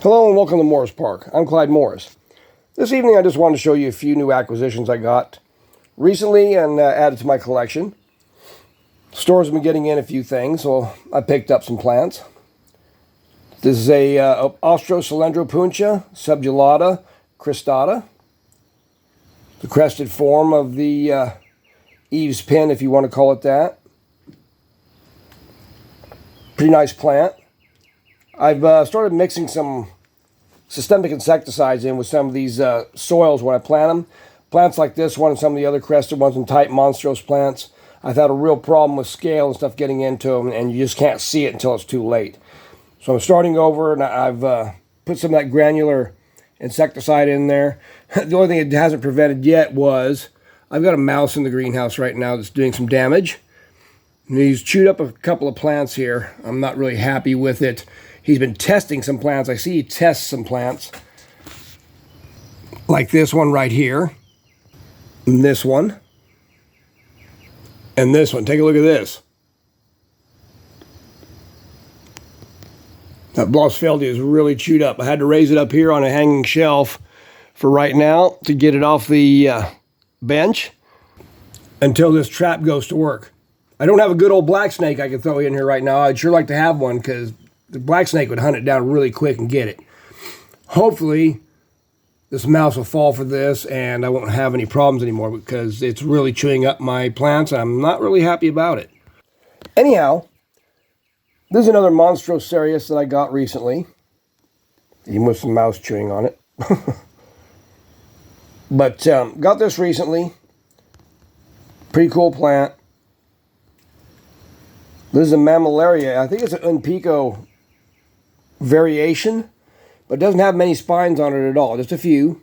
Hello and welcome to Morris Park. I'm Clyde Morris. This evening I just wanted to show you a few new acquisitions I got recently and added to my collection. Stores have been getting in a few things, so I picked up some plants. This is a Austrocylindropuntia subulata cristata, the crested form of the eaves pin, if you want to call it that. Pretty nice plant. I've started mixing some systemic insecticides in with some of these soils when I plant them. Plants like this one and some of the other crested ones and tight monstrose plants, I've had a real problem with scale and stuff getting into them, and you just can't see it until it's too late. So I'm starting over, and I've put some of that granular insecticide in there. The only thing it hasn't prevented yet was I've got a mouse in the greenhouse right now that's doing some damage. And he's chewed up a couple of plants here. I'm not really happy with it. He's been testing some plants. I see he tests some plants. Like this one right here. And this one. And this one. Take a look at this. That Blossfeldia is really chewed up. I had to raise it up here on a hanging shelf for right now to get it off the bench until this trap goes to work. I don't have a good old black snake I can throw in here right now. I'd sure like to have one because the black snake would hunt it down really quick and get it. Hopefully, this mouse will fall for this and I won't have any problems anymore because it's really chewing up my plants and I'm not really happy about it. Anyhow, this is another Monstrosarius that I got recently, even with some mouse chewing on it. But got this recently. Pretty cool plant. This is a mammillaria. I think it's an Unpico variation, but it doesn't have many spines on it at all, just a few.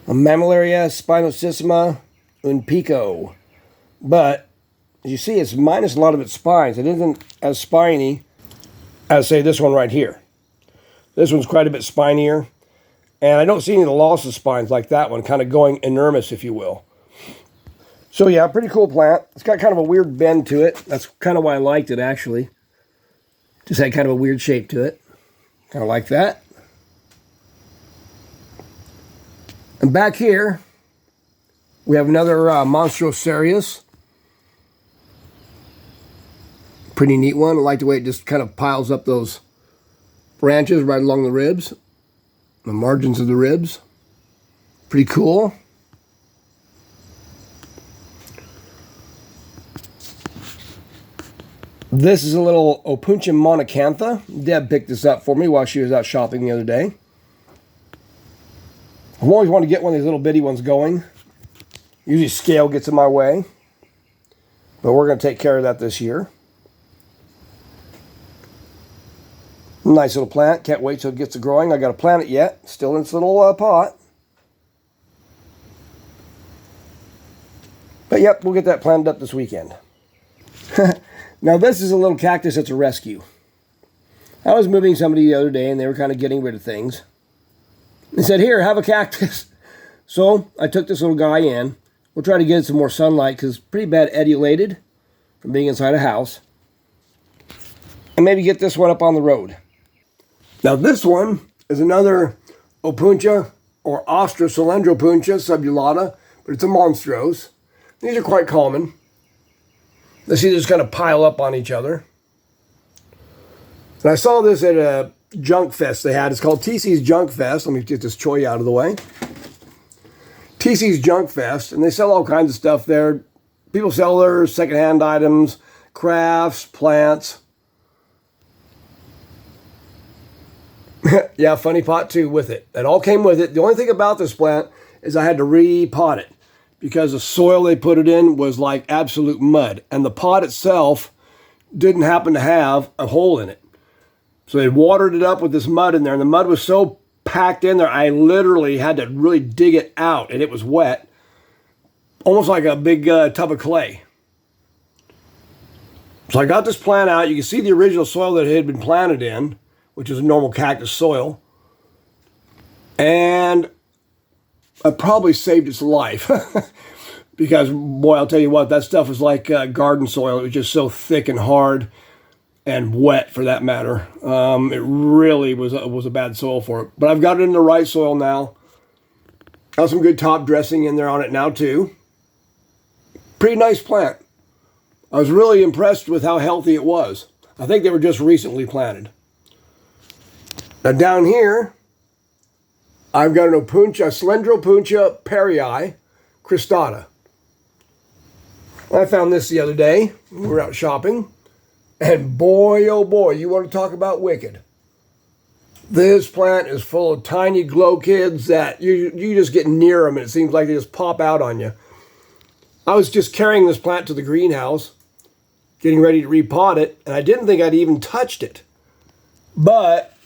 A mammillaria spinosissima Unpico. But as you see, it's minus a lot of its spines. It isn't as spiny as, say, this one right here. This one's quite a bit spinier, and I don't see any of the loss of spines like that one, kind of going enormous, if you will. So yeah, pretty cool plant. It's got kind of a weird bend to it. That's kind of why I liked it, actually. Just had kind of a weird shape to it. Kind of like that. And back here, we have another Monstrosarius. Pretty neat one. I like the way it just kind of piles up those branches right along the ribs. The margins of the ribs. Pretty cool. This is a little Opuntia monacantha. Deb picked this up for me while she was out shopping the other day. I've always wanted to get one of these little bitty ones going. Usually scale gets in my way. But we're going to take care of that this year. Nice little plant. Can't wait till it gets to growing. I got to plant it yet. Still in its little pot. But yep, we'll get that planted up this weekend. Now this is a little cactus that's a rescue. I was moving somebody the other day and they were kind of getting rid of things. They said, here, have a cactus. So I took this little guy in. We'll try to get it some more sunlight because it's pretty bad etiolated from being inside a house. And maybe get this one up on the road. Now this one is another Opuntia or Austrocylindropuntia subulata, but it's a monstrose. These are quite common. They see, they just kind of pile up on each other. And I saw this at a junk fest they had. It's called TC's Junk Fest. Let me get this choy out of the way. TC's Junk Fest, and they sell all kinds of stuff there. People sell their secondhand items, crafts, plants. Yeah, funny pot too with it. It all came with it. The only thing about this plant is I had to repot it, because the soil they put it in was like absolute mud. And the pot itself didn't happen to have a hole in it. So they watered it up with this mud in there. And the mud was so packed in there, I literally had to really dig it out. And it was wet. Almost like a big tub of clay. So I got this plant out. You can see the original soil that it had been planted in, which is a normal cactus soil. And I probably saved its life because, boy, I'll tell you what, that stuff was like garden soil. It was just so thick and hard. and wet for that matter. It really was a bad soil for it. But I've got it in the right soil now. Got some good top dressing in there on it now too. Pretty nice plant. I was really impressed with how healthy it was. I think they were just recently planted. Now down here, I've got an Slendropuntia perrii cristata. I found this the other day. We were out shopping. And boy, oh boy, you want to talk about wicked. This plant is full of tiny glow kids that you just get near them and it seems like they just pop out on you. I was just carrying this plant to the greenhouse, getting ready to repot it, and I didn't think I'd even touched it. But,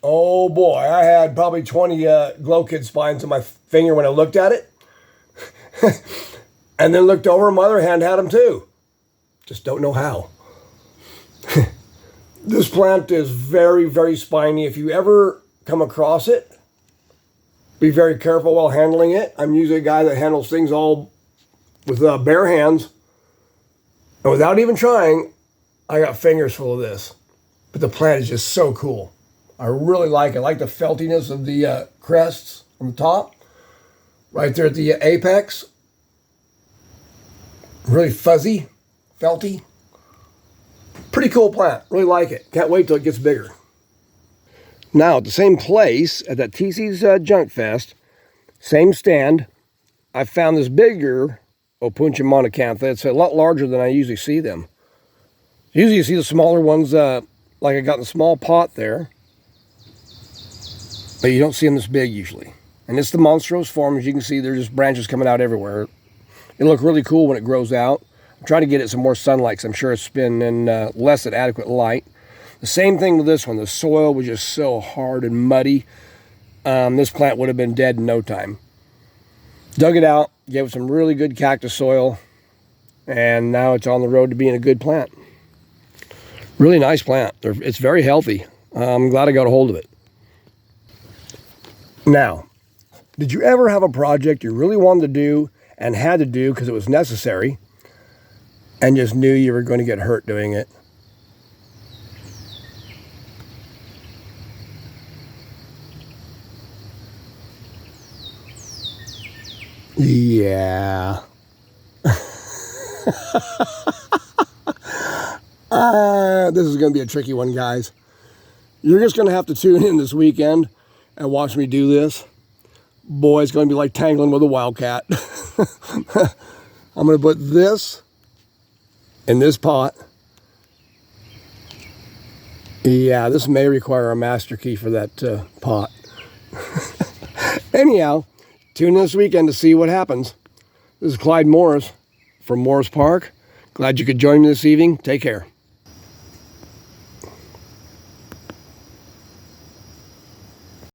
oh boy, I had probably 20 glow kid spines on my finger when I looked at it. And then looked over, and my other hand had them too. Just don't know how. This plant is very, very spiny. If you ever come across it, be very careful while handling it. I'm usually a guy that handles things all with bare hands. And without even trying, I got fingers full of this. But the plant is just so cool. I really like it. I like the feltiness of the crests on the top. Right there at the apex. Really fuzzy, felty. Pretty cool plant. Really like it. Can't wait till it gets bigger. Now, at the same place, at that TC's Junk Fest, same stand, I found this bigger Opuntia monacantha. It's a lot larger than I usually see them. Usually you see the smaller ones, like I got in a small pot there. But you don't see them this big usually. And it's the monstrose form. As you can see, there's just branches coming out everywhere. It'll look really cool when it grows out. I'm trying to get it some more sunlight because I'm sure it's been in less than adequate light. The same thing with this one. The soil was just so hard and muddy. This plant would have been dead in no time. Dug it out, gave it some really good cactus soil, and now it's on the road to being a good plant. Really nice plant. It's very healthy. I'm glad I got a hold of it. Now, did you ever have a project you really wanted to do and had to do because it was necessary, and just knew you were going to get hurt doing it? Yeah. This is going to be a tricky one, guys. You're just going to have to tune in this weekend and watch me do this. Boy, it's going to be like tangling with a wildcat. I'm going to put this in this pot. Yeah, this may require a master key for that pot. Anyhow, tune in this weekend to see what happens. This is Clyde Morris from Morris Park. Glad you could join me this evening. Take care.